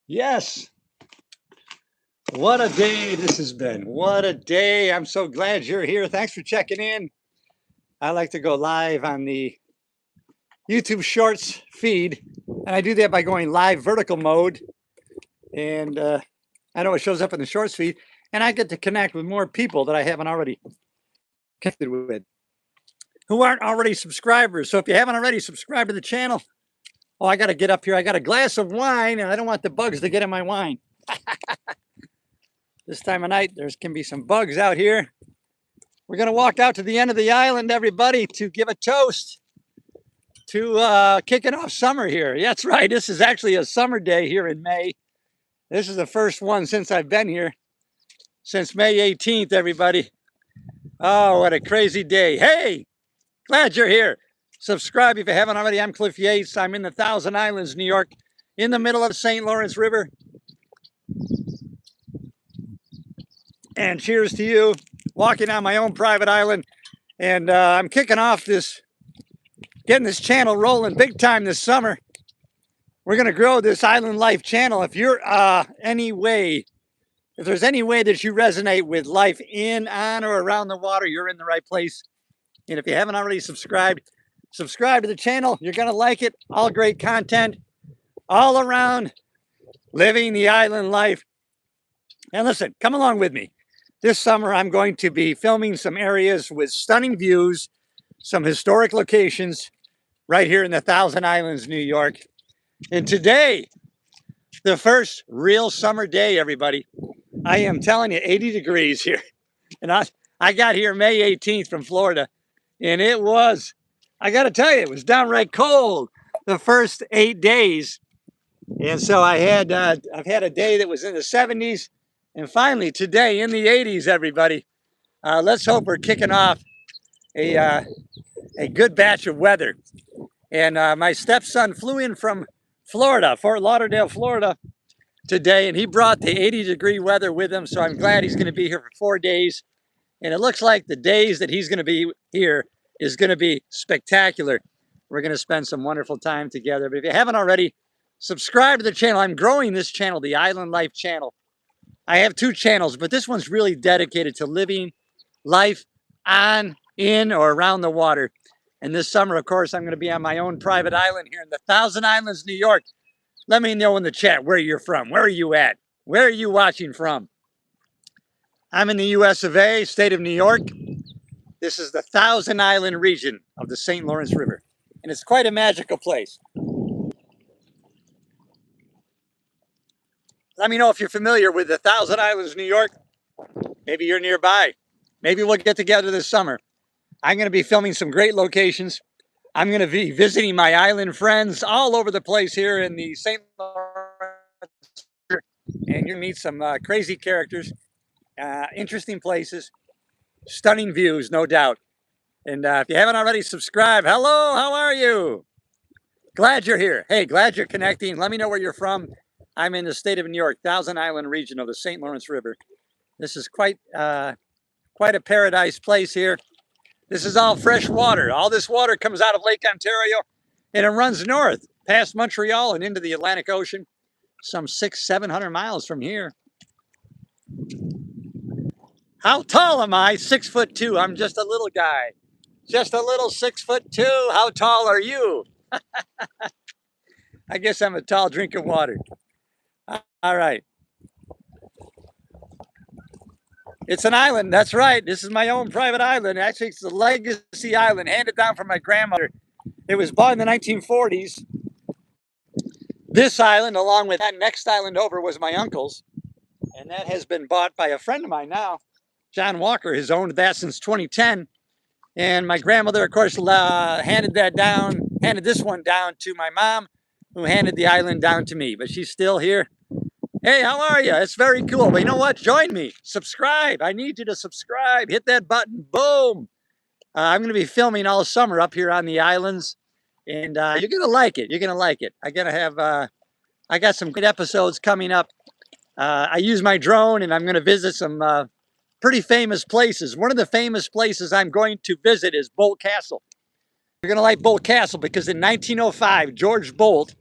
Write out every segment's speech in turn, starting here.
Yes. What a day this has been. What a day. I'm so glad you're here. Thanks for checking in. I like to go live on the YouTube Shorts feed, and I do that by going live vertical mode. And I know it shows up in the Shorts feed, and I get to connect with more people that I haven't already connected with who aren't already subscribers. So if you haven't already subscribed to the channel, oh, I got to get up here. I got a glass of wine, and I don't want the bugs to get in my wine. This time of night, there can be some bugs out here. We're going to walk out to the end of the island, everybody, to give a toast to kicking off summer here. Yeah, that's right. This is actually a summer day here in May. This is the first one since I've been here, since May 18th, everybody. Oh, what a crazy day. Hey, glad you're here. Subscribe if you haven't already. I'm Cliff Yates. I'm in the Thousand Islands, New York, in the middle of the St. Lawrence River. And cheers to you, walking on my own private island. And I'm kicking off getting this channel rolling big time this summer. We're going to grow this Island Life channel. If you're if there's any way that you resonate with life in, on, or around the water, you're in the right place. And if you haven't already subscribed, subscribe to the channel. You're going to like it. All great content all around living the island life. And listen, come along with me. This summer, I'm going to be filming some areas with stunning views, some historic locations right here in the Thousand Islands, New York. And today, the first real summer day, everybody. I am telling you, 80 degrees here. And I got here May 18th from Florida, and it was, I got to tell you, it was downright cold the first 8 days. And so I've had a day that was in the 70s, and finally today in the 80s, everybody. Let's hope we're kicking off a good batch of weather. And my stepson flew in from Florida, Fort Lauderdale, Florida today, and he brought the 80-degree weather with him. So I'm glad he's going to be here for 4 days. And it looks like the days that he's going to be here is going to be spectacular. We're going to spend some wonderful time together. But if you haven't already, subscribe to the channel. I'm growing this channel, the Island Life channel. I have 2 channels, but this one's really dedicated to living life on, in, or around the water. And this summer, of course, I'm going to be on my own private island here in the Thousand Islands, New York. Let me know in the chat where you're from. Where are you at? Where are you watching from? I'm in the US of A, state of New York. This is the Thousand Island region of the St. Lawrence River. And it's quite a magical place. Let me know if you're familiar with the Thousand Islands, New York. Maybe you're nearby. Maybe we'll get together this summer. I'm going to be filming some great locations. I'm going to be visiting my island friends all over the place here in the St. Lawrence River. And you'll meet some crazy characters, interesting places, stunning views, no doubt. And if you haven't already subscribed, hello, how are you? Glad you're here. Hey, glad you're connecting. Let me know where you're from. I'm in the state of New York, Thousand Island region of the St. Lawrence River. This is quite a paradise place here. This is all fresh water. All this water comes out of Lake Ontario, and it runs north past Montreal and into the Atlantic Ocean, some 600-700 miles from here. How tall am I? 6'2". I'm just a little guy. Just a little 6'2". How tall are you? I guess I'm a tall drink of water. All right. It's an island. That's right. This is my own private island. Actually, it's a legacy island handed down from my grandmother. It was bought in the 1940s. This island, along with that next island over, was my uncle's. And that has been bought by a friend of mine now. John Walker has owned that since 2010. And my grandmother, of course, handed this one down to my mom, who handed the island down to me. But she's still here. Hey, how are you? It's very cool. But you know what? Join me. Subscribe. I need you to subscribe. Hit that button. Boom. I'm going to be filming all summer up here on the islands. And you're going to like it. You're going to like it. I got some good episodes coming up. I use my drone, and I'm going to visit some pretty famous places. One of the famous places I'm going to visit is Boldt Castle. You're going to like Boldt Castle because in 1905, George Boldt,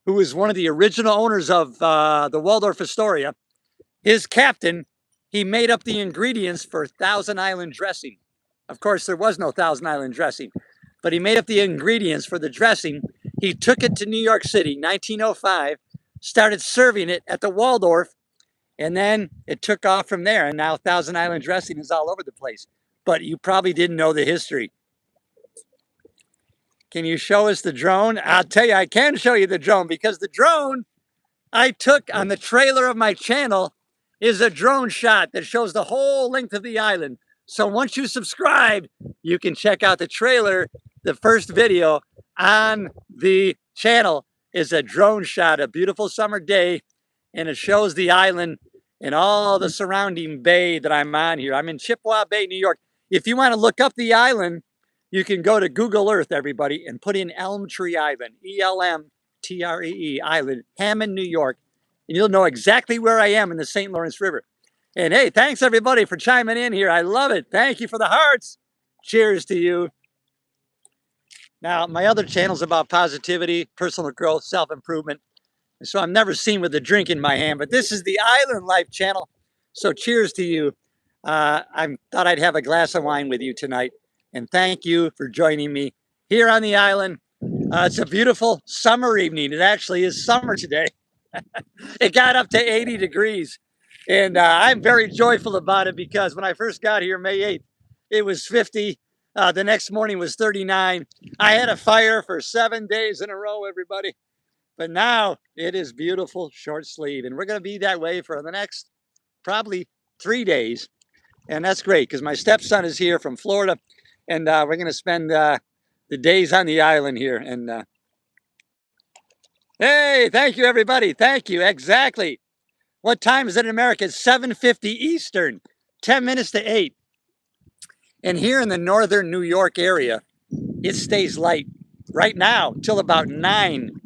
who was one of the original owners of the Waldorf Astoria, his captain, he made up the ingredients for Thousand Island dressing. Of course, there was no Thousand Island dressing, but he made up the ingredients for the dressing. He took it to New York City, 1905, started serving it at the Waldorf, and then it took off from there. And now Thousand Island dressing is all over the place. But you probably didn't know the history. Can you show us the drone? I'll tell you, I can show you the drone, because the drone I took on the trailer of my channel is a drone shot that shows the whole length of the island. So once you subscribe, you can check out the trailer. The first video on the channel is a drone shot, a beautiful summer day, and it shows the island and all the surrounding bay that I'm on here. I'm in Chippewa Bay, New York. If you want to look up the island, you can go to Google Earth, everybody, and put in Elm Tree Island, E-L-M-T-R-E-E Island, Hammond, New York, and you'll know exactly where I am in the St. Lawrence River. And hey, thanks everybody for chiming in here. I love it. Thank you for the hearts. Cheers to you. Now, my other channel's about positivity, personal growth, self-improvement. And so I'm never seen with a drink in my hand, but this is the Island Life channel. So cheers to you. I thought I'd have a glass of wine with you tonight. And thank you for joining me here on the island. It's a beautiful summer evening. It actually is summer today. It got up to 80 degrees. And I'm very joyful about it, because when I first got here May 8th, it was 50. The next morning was 39. I had a fire for 7 days in a row, everybody. But now it is beautiful short sleeve. And we're going to be that way for the next probably 3 days. And that's great, because my stepson is here from Florida. And we're going to spend the days on the island here. And hey, thank you, everybody. Thank you. Exactly. What time is it in America? It's 7:50 Eastern, 10 minutes to 8. And here in the northern New York area, it stays light right now till about 9.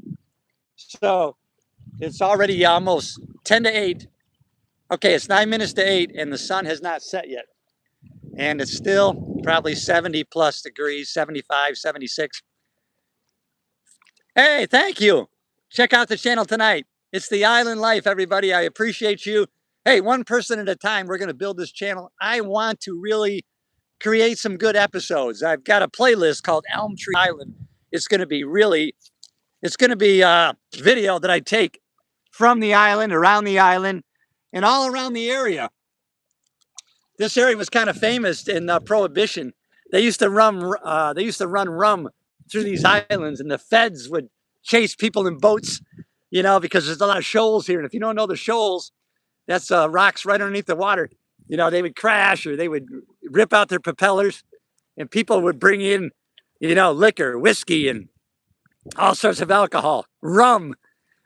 So it's already almost 10 to 8. Okay, it's 9 minutes to 8, and the sun has not set yet. And it's still probably 70 plus degrees, 75, 76. Hey, thank you. Check out the channel tonight. It's the Island Life, everybody. I appreciate you. Hey, one person at a time, we're going to build this channel. I want to really create some good episodes. I've got a playlist called Elm Tree Island. It's going to be a video that I take from the island, around the island, and all around the area. This area was kind of famous in Prohibition. They used to run rum through these islands, and the feds would chase people in boats, you know, because there's a lot of shoals here. And if you don't know the shoals, that's rocks right underneath the water. You know, they would crash, or they would rip out their propellers, and people would bring in, you know, liquor, whiskey, and all sorts of alcohol, rum,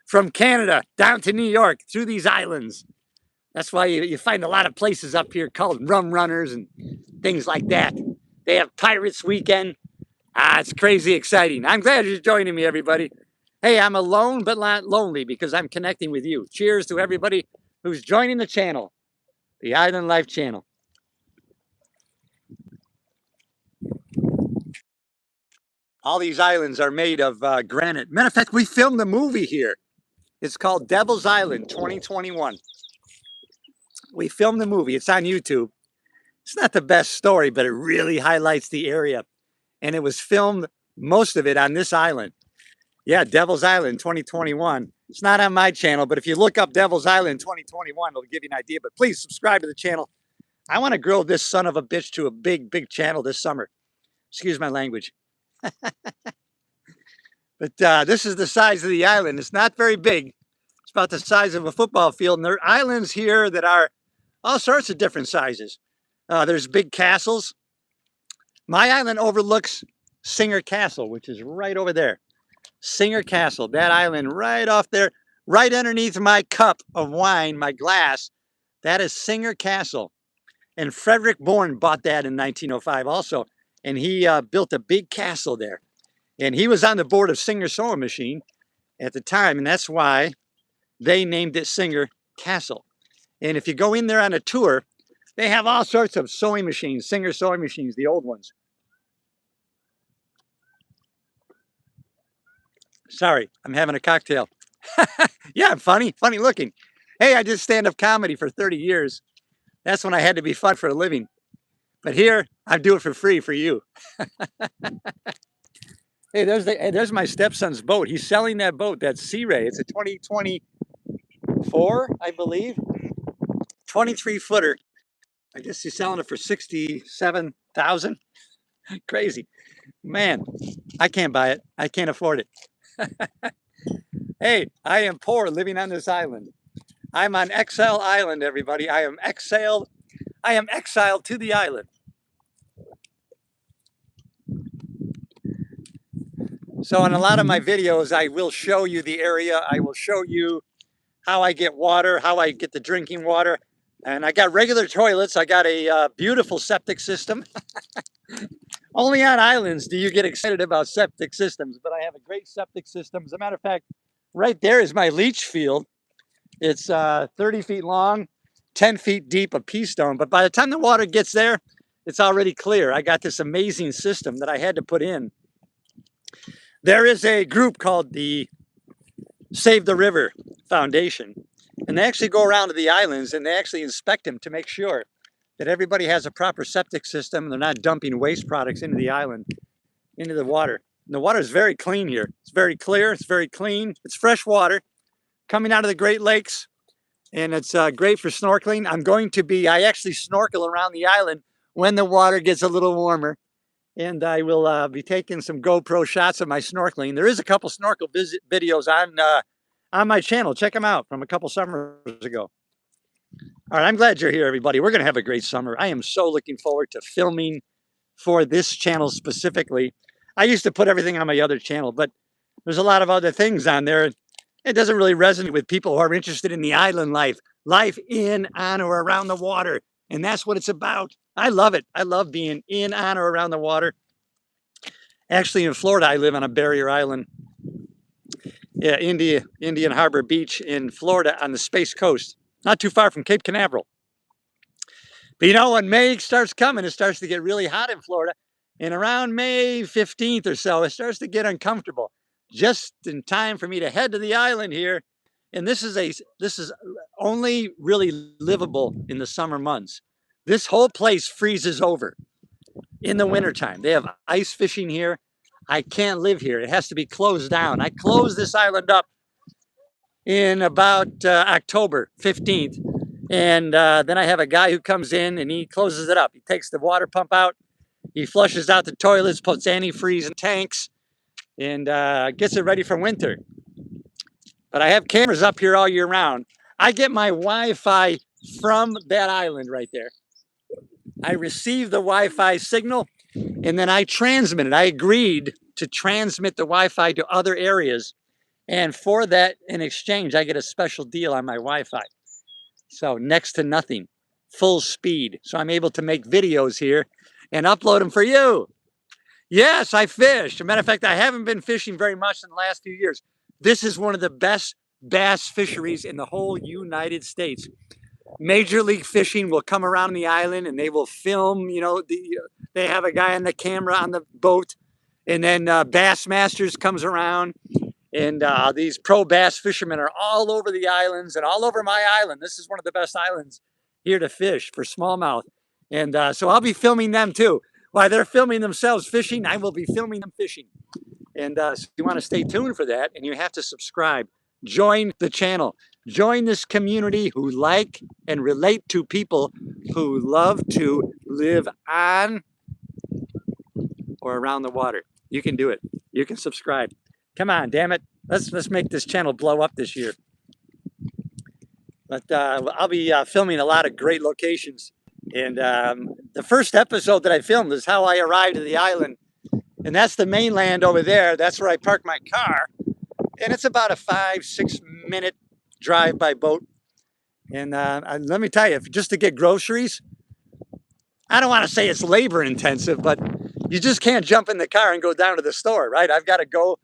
from Canada down to New York through these islands. That's why you find a lot of places up here called rum runners and things like that. They have Pirates Weekend. It's crazy exciting. I'm glad you're joining me, everybody. Hey, I'm alone but not lonely, because I'm connecting with you. Cheers to everybody who's joining the channel, the Island Life channel. All these islands are made of granite. Matter of fact, we filmed the movie here. It's called Devil's Island 2021. We filmed the movie. It's on YouTube. It's not the best story, but it really highlights the area. And it was filmed, most of it, on this island. Yeah, Devil's Island 2021. It's not on my channel, but if you look up Devil's Island 2021, it'll give you an idea. But please subscribe to the channel. I want to grow this son of a bitch to a big, big channel this summer. Excuse my language. But this is the size of the island. It's not very big. It's about the size of a football field. And there are islands here that are all sorts of different sizes. There's big castles. My island overlooks Singer Castle, which is right over there. Singer Castle, that island right off there, right underneath my cup of wine, my glass. That is Singer Castle. And Frederick Bourne bought that in 1905 also. And he built a big castle there. And he was on the board of Singer Sewing Machine at the time. And that's why they named it Singer Castle. And if you go in there on a tour, they have all sorts of sewing machines, Singer sewing machines, the old ones. Sorry, I'm having a cocktail. Yeah, I'm funny looking. Hey, I did stand-up comedy for 30 years. That's when I had to be fun for a living. But here, I do it for free for you. Hey, there's my stepson's boat. He's selling that boat. That's Sea Ray. It's a 2024, I believe. 23 footer. I guess he's selling it for 67,000. Crazy. Man, I can't buy it. I can't afford it. Hey, I am poor living on this island. I'm on Exile Island, everybody. I am exiled. I am exiled to the island. So in a lot of my videos, I will show you the area. I will show you how I get water, how I get the drinking water. And I got regular toilets. I got a beautiful septic system. Only on islands do you get excited about septic systems, but I have a great septic system. As a matter of fact, right there is my leach field. It's 30 feet long, 10 feet deep of pea stone. But by the time the water gets there, it's already clear. I got this amazing system that I had to put in. There is a group called the Save the River Foundation, and they actually go around to the islands and they actually inspect them to make sure that everybody has a proper septic system and they're not dumping waste products into the island, into the water. And the water is very clean here. It's very clear, it's very clean. It's fresh water coming out of the Great Lakes, and it's great for snorkeling. I actually snorkel around the island when the water gets a little warmer. And I will be taking some GoPro shots of my snorkeling. There is a couple snorkel videos on my channel. Check them out from a couple summers ago. All right, I'm glad you're here, everybody. We're going to have a great summer. I am so looking forward to filming for this channel specifically. I used to put everything on my other channel, but there's a lot of other things on there. It doesn't really resonate with people who are interested in the island life, life in, on, or around the water. And that's what it's about. I love it. I love being in, on, or around the water. Actually, in Florida, I live on a barrier island. Yeah, Indian Harbor Beach in Florida on the Space Coast, not too far from Cape Canaveral. But you know, when May starts coming, it starts to get really hot in Florida. And around May 15th or so, it starts to get uncomfortable. Just in time for me to head to the island here. And this is only really livable in the summer months. This whole place freezes over in the wintertime. They have ice fishing here. I can't live here. It has to be closed down. I closed this island up in about October 15th. And then I have a guy who comes in and he closes it up. He takes the water pump out. He flushes out the toilets, puts antifreeze in tanks, and gets it ready for winter. But I have cameras up here all year round. I get my Wi-Fi from that island right there. I receive the Wi-Fi signal and then I transmit it. I agreed to transmit the Wi-Fi to other areas. And for that, in exchange, I get a special deal on my Wi-Fi. So next to nothing, full speed. So I'm able to make videos here and upload them for you. Yes, I fish. As a matter of fact, I haven't been fishing very much in the last few years. This is one of the best bass fisheries in the whole United States. Major League Fishing will come around the island and they will film, you know, they have a guy on the camera on the boat, and then Bassmasters comes around, and these pro bass fishermen are all over the islands and all over my island. This is one of the best islands here to fish for smallmouth. And so I'll be filming them too. While they're filming themselves fishing, I will be filming them fishing. And so you want to stay tuned for that, and you have to subscribe. Join the channel. Join this community who like and relate to people who love to live on or around the water. You can do it. You can subscribe. Come on, damn it. Let's make this channel blow up this year. But I'll be filming a lot of great locations. And the first episode that I filmed is how I arrived at the island. And that's the mainland over there. That's where I park my car. And it's about a 5-6 minute drive by boat. And let me tell you, just to get groceries, I don't want to say it's labor intensive, but you just can't jump in the car and go down to the store, right? I've got to go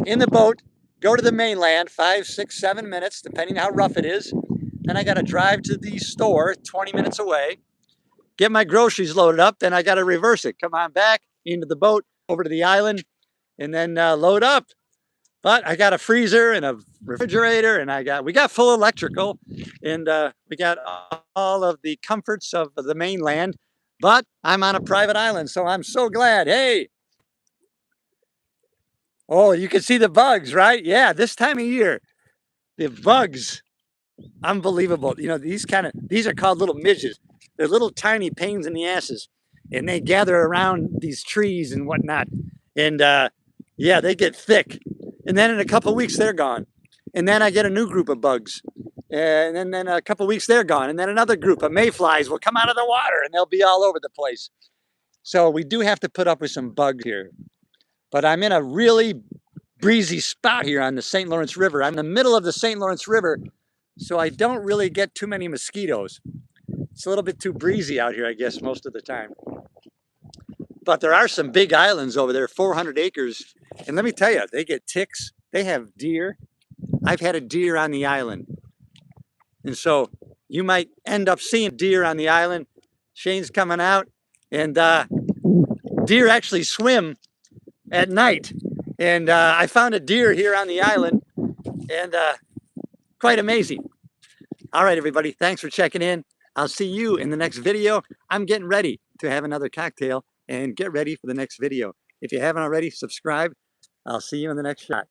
in the boat, go to the mainland, 5, 6, 7 minutes, depending how rough it is. Then I got to drive to the store 20 minutes away, get my groceries loaded up. Then I got to reverse it, come on back into the boat, over to the island, and then load up. But I got a freezer and a refrigerator, and we got full electrical, and we got all of the comforts of the mainland. But I'm on a private island, so I'm so glad. Hey, oh, you can see the bugs, right? Yeah, this time of year, the bugs, unbelievable. You know, these are called little midges. They're little tiny pains in the asses, and they gather around these trees and whatnot. And yeah, they get thick. And then in a couple of weeks, they're gone. And then I get a new group of bugs. And then a couple of weeks, they're gone. And then another group of mayflies will come out of the water, and they'll be all over the place. So we do have to put up with some bugs here. But I'm in a really breezy spot here on the St. Lawrence River. I'm in the middle of the St. Lawrence River, so I don't really get too many mosquitoes. It's a little bit too breezy out here, I guess, most of the time. But there are some big islands over there, 400 acres. And let me tell you, they get ticks. They have deer. I've had a deer on the island. And so you might end up seeing deer on the island. Shane's coming out, and deer actually swim at night. And I found a deer here on the island, and quite amazing. All right, everybody, thanks for checking in. I'll see you in the next video. I'm getting ready to have another cocktail and get ready for the next video. If you haven't already, subscribe. I'll see you in the next shot.